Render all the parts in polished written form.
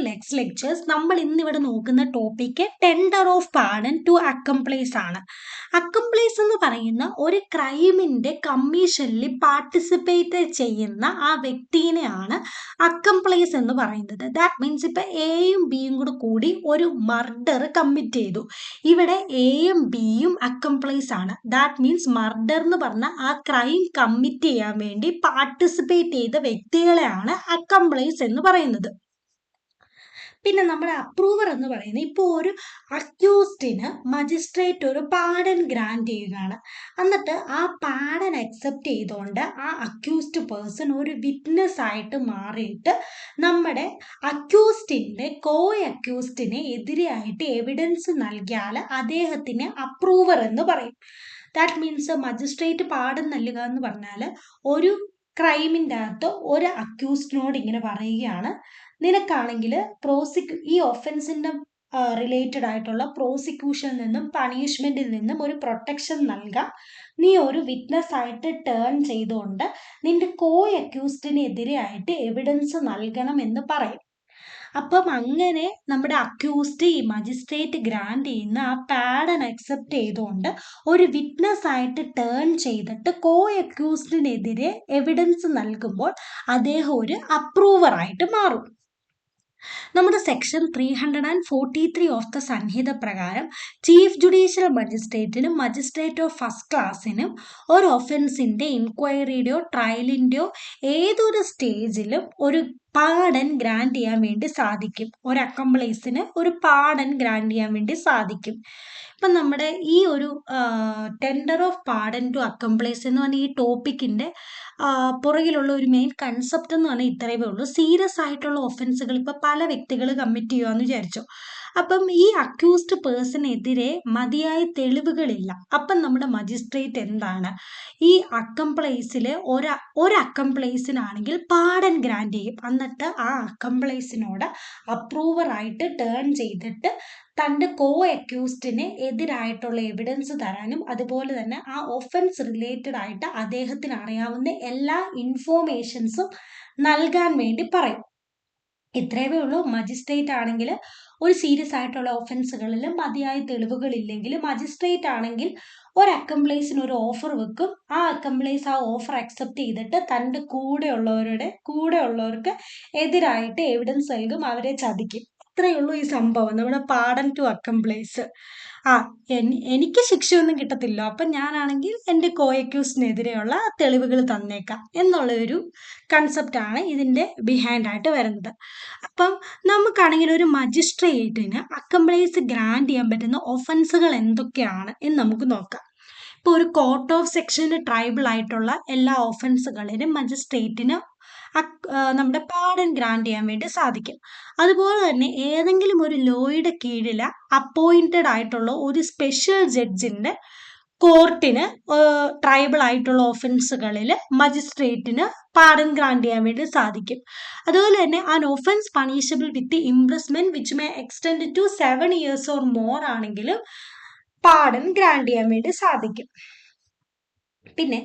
Next lectures. നമ്മൾ ഇന്നിവിടെ നോക്കുന്ന topic tender of pardon to accomplice ആണ്. അക്കംപ്ലൈസ് എന്ന് പറയുന്ന ഒരു ക്രൈമിന്റെ കമ്മീഷനിൽ പാർട്ടിസിപ്പേറ്റ് ചെയ്യുന്ന ആ വ്യക്തിനെയാണ് അക്കംപ്ലൈസ് എന്ന് പറയുന്നത്. ദാറ്റ് മീൻസ് ഇപ്പൊ എയും ബിയും കൂടി ഒരു മർഡർ കമ്മിറ്റ് ചെയ്തു. ഇവിടെ എയും ബിയും അക്കംപ്ലൈസ് ആണ്. ദാറ്റ് മീൻസ് മർഡർ എന്ന് പറഞ്ഞ ആ ക്രൈം കമ്മിറ്റ് ചെയ്യാൻ വേണ്ടി പാർട്ടിസിപ്പേറ്റ് ചെയ്ത വ്യക്തികളെയാണ് അക്കംപ്ലൈസ് എന്ന് പറയുന്നത്. പിന്നെ നമ്മുടെ അപ്രൂവർ എന്ന് പറയുന്നത് ഇപ്പോൾ ഒരു അക്യൂസ്ഡിന് മജിസ്ട്രേറ്റ് ഒരു പാർഡൻ ഗ്രാൻഡ് ചെയ്യുകയാണ്. എന്നിട്ട് ആ പാർഡൻ അക്സെപ്റ്റ് ചെയ്തുകൊണ്ട് ആ അക്യൂസ്ഡ് പേഴ്സൺ ഒരു വിറ്റ്നസ് ആയിട്ട് മാറിയിട്ട് നമ്മുടെ അക്യൂസ്ഡിന്റെ അക്യൂസ്ഡിനെ എതിരെയായിട്ട് എവിഡൻസ് നൽകിയാൽ അദ്ദേഹത്തിന് അപ്രൂവർ എന്ന് പറയും. ദാറ്റ് മീൻസ് മജിസ്ട്രേറ്റ് പാർഡൻ നൽകുക എന്ന് പറഞ്ഞാൽ ഒരു ക്രൈമിൻ്റെ അകത്ത് ഒരു അക്യൂസ്ഡിനോട് ഇങ്ങനെ പറയുകയാണ്, നിനക്കാണെങ്കിൽ ഈ ഒഫൻസിന്റെ റിലേറ്റഡ് ആയിട്ടുള്ള പ്രോസിക്യൂഷനിൽ നിന്നും പണിഷ്മെന്റിൽ നിന്നും ഒരു പ്രൊട്ടക്ഷൻ നൽകാം, നീ ഒരു വിറ്റ്നസ് ആയിട്ട് ടേൺ ചെയ്തുകൊണ്ട് നിന്റെ അക്യൂസ്ഡിനെതിരെ ആയിട്ട് എവിഡൻസ് നൽകണം എന്ന് പറയും. അപ്പം അങ്ങനെ നമ്മുടെ അക്യൂസ്ഡ് ഈ മജിസ്ട്രേറ്റ് ഗ്രാൻഡ് ചെയ്യുന്ന ആ പാർഡൻ അക്സെപ്റ്റ് ചെയ്തുകൊണ്ട് ഒരു വിറ്റ്നസ് ആയിട്ട് ടേൺ ചെയ്തിട്ട് അക്യൂസ്ഡിനെതിരെ എവിഡൻസ് നൽകുമ്പോൾ അദ്ദേഹം ഒരു അപ്രൂവർ ആയിട്ട് മാറും. നമ്മുടെ സെക്ഷൻ 343 ഓഫ് ദ സംഹിത പ്രകാരം ചീഫ് ജുഡീഷ്യൽ മജിസ്ട്രേറ്റിനും മജിസ്ട്രേറ്റ് ഓഫ് ഫസ്റ്റ് ക്ലാസ്സിനും ഒരു ഒഫൻസിന്റെ ഇൻക്വയറിയുടെയോ ട്രയലിന്റെയോ ഏതൊരു സ്റ്റേജിലും ഒരു പാർഡൻ ഗ്രാൻഡ് ചെയ്യാൻ വേണ്ടി സാധിക്കും. ഒരു അക്കംപ്ലൈസിന് ഒരു പാർഡൻ ഗ്രാൻഡ് ചെയ്യാൻ വേണ്ടി സാധിക്കും. ഇപ്പം നമ്മുടെ ഈ ഒരു ടെൻഡർ ഓഫ് പാർഡൻ ടു അക്കംപ്ലൈസ് എന്ന് പറഞ്ഞ ഈ ടോപ്പിക്കിന്റെ പുറകിലുള്ള ഒരു മെയിൻ കൺസെപ്റ്റ് എന്ന് പറഞ്ഞാൽ ഇത്രയേ ഉള്ളൂ. സീരിയസ് ആയിട്ടുള്ള ഒഫൻസുകൾ ഇപ്പം പല വ്യക്തികൾ കമ്മിറ്റ് ചെയ്യുകയെന്ന് വിചാരിച്ചു. അപ്പം ഈ അക്യൂസ്ഡ് പേഴ്സണെതിരെ മതിയായ തെളിവുകളില്ല. അപ്പം നമ്മുടെ മജിസ്ട്രേറ്റ് എന്താണ് ഈ അക്കംപ്ലൈസിൽ ഒരു അക്കംപ്ലൈസിനാണെങ്കിൽ പാർഡൻ ഗ്രാൻഡ് ചെയ്യും. എന്നിട്ട് ആ അക്കംപ്ലൈസിനോട് അപ്രൂവറായിട്ട് ടേൺ ചെയ്തിട്ട് തൻ്റെ അക്യൂസ്ഡിന് എതിരായിട്ടുള്ള എവിഡൻസ് തരാനും അതുപോലെ തന്നെ ആ ഒഫൻസ് റിലേറ്റഡ് ആയിട്ട് അദ്ദേഹത്തിന് അറിയാവുന്ന എല്ലാ ഇൻഫോർമേഷൻസും നൽകാൻ വേണ്ടി പറയും. ഇത്രയേ ഉള്ളൂ. മജിസ്ട്രേറ്റ് ആണെങ്കിൽ ഒരു സീരിയസ് ആയിട്ടുള്ള ഒഫൻസുകളിൽ മതിയായ തെളിവുകളില്ലെങ്കിൽ മജിസ്ട്രേറ്റ് ആണെങ്കിൽ ഒരു അക്കംപ്ലൈസിന് ഒരു ഓഫർ വെക്കും. ആ അക്കംപ്ലൈസ് ആ ഓഫർ അക്സെപ്റ്റ് ചെയ്തിട്ട് തൻ്റെ കൂടെയുള്ളവർക്ക് എതിരായിട്ട് എവിഡൻസ് നൽകും, അവരെ ചതിക്കും. ഇത്രയേ ഉള്ളൂ ഈ സംഭവം, നമ്മുടെ പാർഡൻ ടു അക്കംപ്ലൈസ്. എനിക്ക് ശിക്ഷയൊന്നും കിട്ടത്തില്ല, അപ്പം ഞാനാണെങ്കിൽ എൻ്റെ അക്യൂസ്ഡിനെതിരെയുള്ള തെളിവുകൾ തന്നേക്കാം എന്നുള്ള ഒരു കൺസെപ്റ്റാണ് ഇതിൻ്റെ ബിഹൈൻഡ് ആയിട്ട് വരുന്നത്. അപ്പം നമുക്കാണെങ്കിൽ ഒരു മജിസ്ട്രേറ്റിന് അക്കംപ്ലൈസ് ഗ്രാൻഡ് ചെയ്യാൻ പറ്റുന്ന ഒഫൻസുകൾ എന്തൊക്കെയാണ് എന്ന് നമുക്ക് നോക്കാം. ഇപ്പോൾ ഒരു കോർട്ട് ഓഫ് സെക്ഷന് ട്രൈബിൾ ആയിട്ടുള്ള എല്ലാ ഒഫൻസുകളിലും മജിസ്ട്രേറ്റിന് നമ്മുടെ പാർഡൻ ഗ്രാൻഡ് ചെയ്യാൻ വേണ്ടി സാധിക്കും. അതുപോലെ തന്നെ ഏതെങ്കിലും ഒരു ലോയുടെ കീഴിൽ അപ്പോയിന്റഡ് ആയിട്ടുള്ള ഒരു സ്പെഷ്യൽ ജഡ്ജിന്റെ കോർട്ടിന് ട്രൈബിൾ ആയിട്ടുള്ള ഒഫൻസുകളിൽ മജിസ്ട്രേറ്റിന് പാർഡൻ ഗ്രാൻഡ് ചെയ്യാൻ വേണ്ടി സാധിക്കും. അതുപോലെ തന്നെ an offence punishable with imprisonment which may extend to 7 years or more ആണെങ്കിലും പാർഡൻ ഗ്രാൻഡ് ചെയ്യാൻ വേണ്ടി സാധിക്കും. പിന്നെ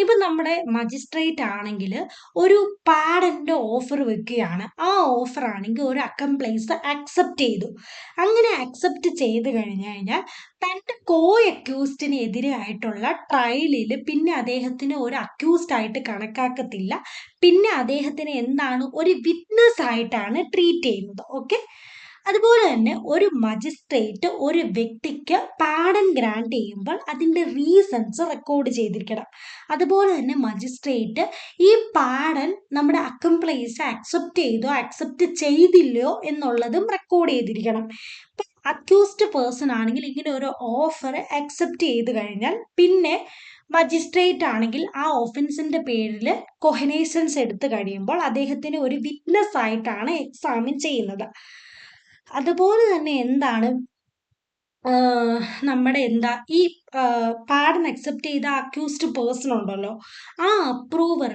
ഇപ്പം നമ്മുടെ മജിസ്ട്രേറ്റ് ആണെങ്കിൽ ഒരു പാർഡന്റെ ഓഫർ വെക്കുകയാണ്. ആ ഓഫർ ആണെങ്കിൽ ഒരു അക്കംപ്ലൈസ് അക്സെപ്റ്റ് ചെയ്തു. അങ്ങനെ അക്സെപ്റ്റ് ചെയ്ത് കഴിഞ്ഞാൽ തൻ്റെ അക്യൂസ്ഡിന് എതിരായിട്ടുള്ള ട്രയലിൽ പിന്നെ അദ്ദേഹത്തിന് ഒരു അക്യൂസ്ഡ് ആയിട്ട് കണക്കാക്കത്തില്ല. പിന്നെ അദ്ദേഹത്തിന് എന്താണ് ഒരു വിറ്റ്നസ് ആയിട്ടാണ് ട്രീറ്റ് ചെയ്യുന്നത്. ഓക്കെ, അതുപോലെ തന്നെ ഒരു മജിസ്ട്രേറ്റ് ഒരു വ്യക്തിക്ക് പാർഡൻ ഗ്രാൻഡ് ചെയ്യുമ്പോൾ അതിൻ്റെ റീസൺസ് റെക്കോർഡ് ചെയ്തിരിക്കണം. അതുപോലെ തന്നെ മജിസ്ട്രേറ്റ് ഈ പാർഡൻ നമ്മുടെ അക്കംപ്ലൈസ് അക്സെപ്റ്റ് ചെയ്തില്ലയോ എന്നുള്ളതും റെക്കോർഡ് ചെയ്തിരിക്കണം. ഇപ്പം അക്യൂസ്ഡ് പേഴ്സൺ ആണെങ്കിൽ ഇങ്ങനെ ഒരു ഓഫർ അക്സെപ്റ്റ് ചെയ്ത് കഴിഞ്ഞാൽ പിന്നെ മജിസ്ട്രേറ്റ് ആണെങ്കിൽ ആ ഒഫൻസിന്റെ പേരിൽ കൊഹനൈസൻസ് എടുത്തു കഴിയുമ്പോൾ അദ്ദേഹത്തിന് ഒരു വിറ്റ്നസ് ആയിട്ടാണ് എക്സാമിൻ ചെയ്യുന്നത്. അതുപോലെ തന്നെ എന്താണ് നമ്മുടെ ഈ പാർഡൻ അക്സെപ്റ്റ് ചെയ്ത അക്യൂസ്ഡ് പേഴ്സൺ ഉണ്ടല്ലോ, ആ അപ്രൂവർ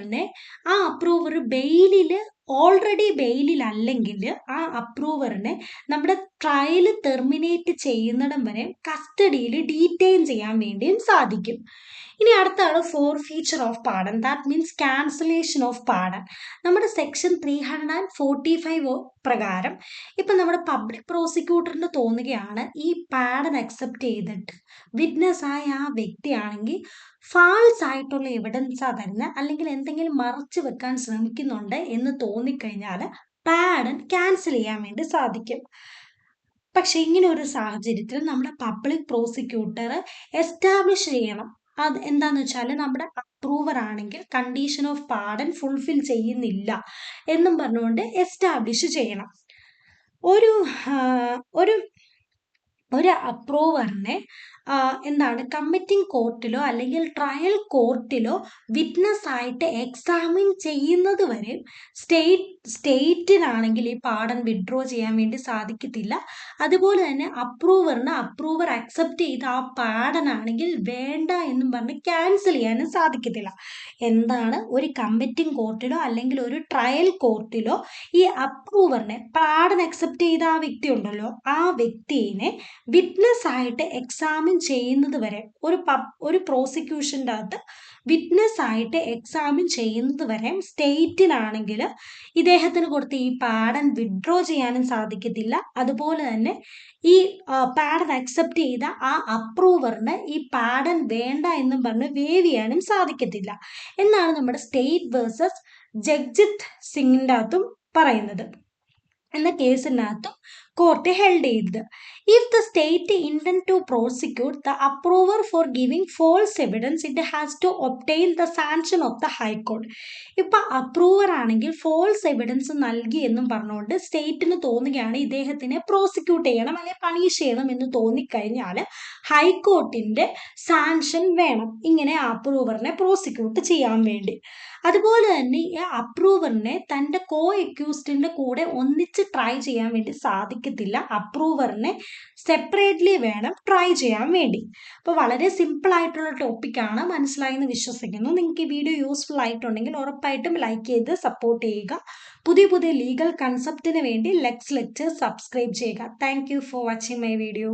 ഓൾറെഡി ബെയിലിൽ അല്ലെങ്കിൽ ആ അപ്രൂവറിനെ നമ്മുടെ ട്രയൽ ടെർമിനേറ്റ് ചെയ്യുന്നിടം വരെ കസ്റ്റഡിയിൽ ഡീറ്റെയിൻ ചെയ്യാൻ വേണ്ടിയും സാധിക്കും. ഇനി അടുത്താണ് forfeiture of pardon, that means cancellation of pardon. നമ്മുടെ സെക്ഷൻ 345 പ്രകാരം ഇപ്പം നമ്മുടെ പബ്ലിക് പ്രോസിക്യൂട്ടറിന് തോന്നുകയാണ് ഈ പാഡൻ അക്സെപ്റ്റ് ചെയ്തിട്ട് വിറ്റ്നസ് ആയ ആ വ്യക്തിയാണെങ്കിൽ ഫാൾസ് ആയിട്ടുള്ള എവിഡൻസാ തരുന്നത് അല്ലെങ്കിൽ എന്തെങ്കിലും മറച്ചു വെക്കാൻ ശ്രമിക്കുന്നുണ്ട് എന്ന് തോന്നിക്കഴിഞ്ഞാൽ പാഡൻ ക്യാൻസൽ ചെയ്യാൻ വേണ്ടി സാധിക്കും. പക്ഷെ ഇങ്ങനെ ഒരു സാഹചര്യത്തിൽ നമ്മുടെ പബ്ലിക് പ്രോസിക്യൂട്ടർ എസ്റ്റാബ്ലിഷ് ചെയ്യണം. അത് എന്താന്ന് വെച്ചാൽ നമ്മുടെ അപ്രൂവർ ആണെങ്കിൽ കണ്ടീഷൻ ഓഫ് പാർഡൻ ഫുൾഫിൽ ചെയ്യുന്നില്ല എന്നും പറഞ്ഞുകൊണ്ട് എസ്റ്റാബ്ലിഷ് ചെയ്യണം. ഒരു ഒരു ഒരു അപ്രൂവറിനെ എന്താണ് കമ്മിറ്റിംഗ് കോർട്ടിലോ അല്ലെങ്കിൽ ട്രയൽ കോർട്ടിലോ വിറ്റ്നസ് ആയിട്ട് എക്സാമിൻ ചെയ്യുന്നത് വരെ സ്റ്റേറ്റിനാണെങ്കിൽ ഈ പാർഡൻ വിഡ്രോ ചെയ്യാൻ വേണ്ടി സാധിക്കത്തില്ല. അതുപോലെ തന്നെ അപ്രൂവർ അക്സെപ്റ്റ് ചെയ്ത ആ പാർഡൻ ആണെങ്കിൽ വേണ്ട എന്നും പറഞ്ഞ് ക്യാൻസൽ ചെയ്യാനും സാധിക്കത്തില്ല. എന്താണ് ഒരു കമ്മിറ്റിംഗ് കോർട്ടിലോ അല്ലെങ്കിൽ ഒരു ട്രയൽ കോർട്ടിലോ ഈ അപ്രൂവറിനെ പാർഡൻ അക്സെപ്റ്റ് ചെയ്ത ആ വ്യക്തി ഉണ്ടല്ലോ ആ വ്യക്തിയെ വിറ്റ്നസ് ആയിട്ട് എക്സാമിൻ ചെയ്യുന്നത് വരെ ഒരു പ്രോസിക്യൂഷൻ്റെ അകത്ത് വിറ്റ്നസ് ആയിട്ട് എക്സാമിൻ ചെയ്യുന്നത് വരെ സ്റ്റേറ്റിനാണെങ്കിൽ ഇദ്ദേഹത്തിന് കൊടുത്ത് ഈ പാഡൻ വിഡ്രോ ചെയ്യാനും സാധിക്കത്തില്ല. അതുപോലെ തന്നെ ഈ പാഡൻ അക്സെപ്റ്റ് ചെയ്ത ആ അപ്രൂവറിന് ഈ പാഡൻ വേണ്ട എന്നും പറഞ്ഞ് വേവ് ചെയ്യാനും സാധിക്കത്തില്ല എന്നാണ് നമ്മുടെ സ്റ്റേറ്റ് വേഴ്സസ് ജഗ്ജിത് സിംഗിൻ്റെ അകത്തും പറയുന്നത്. എന്ന കേസിനകത്തും കോർട്ട് ഹെൽഡ് ചെയ്തത്. If the state intend to prosecute the approver for giving false evidence it has to obtain the sanction of the high court. ഇപ്പൊ അപ്രൂവർ ആണെങ്കിൽ ഫോൾസ് എവിഡൻസ് നൽകി എന്നും പറഞ്ഞുകൊണ്ട് സ്റ്റേറ്റിന് തോന്നുകയാണ് ഇദ്ദേഹത്തിനെ പ്രോസിക്യൂട്ട് ചെയ്യണം അല്ലെങ്കിൽ പണിഷ് ചെയ്യണം എന്ന് തോന്നിക്കഴിഞ്ഞാൽ ഹൈക്കോർട്ടിന്റെ സാങ്ഷൻ വേണം ഇങ്ങനെ അപ്രൂവറിനെ പ്രോസിക്യൂട്ട് ചെയ്യാൻ വേണ്ടി. അതുപോലെ തന്നെ ഈ അപ്രൂവറിനെ തൻ്റെ കോ അക്യൂസ്ഡിന്റെ കൂടെ ഒന്നിച്ച് ട്രൈ ചെയ്യാൻ വേണ്ടി സാധിക്കത്തില്ല. അപ്രൂവറിനെ സെപ്പറേറ്റ്ലി വേണം ട്രൈ ചെയ്യാൻ വേണ്ടി. അപ്പോൾ വളരെ സിമ്പിൾ ആയിട്ടുള്ള ടോപ്പിക്കാണ്, മനസ്സിലായെന്ന് വിശ്വസിക്കുന്നു. നിങ്ങൾക്ക് ഈ വീഡിയോ യൂസ്ഫുൾ ആയിട്ടുണ്ടെങ്കിൽ ഉറപ്പായിട്ടും ലൈക്ക് ചെയ്ത് സപ്പോർട്ട് ചെയ്യുക. പുതിയ പുതിയ ലീഗൽ കൺസെപ്റ്റിന് വേണ്ടി ലെക്സ് ലെക്ചർ സബ്സ്ക്രൈബ് ചെയ്യുക. Thank you for watching my video.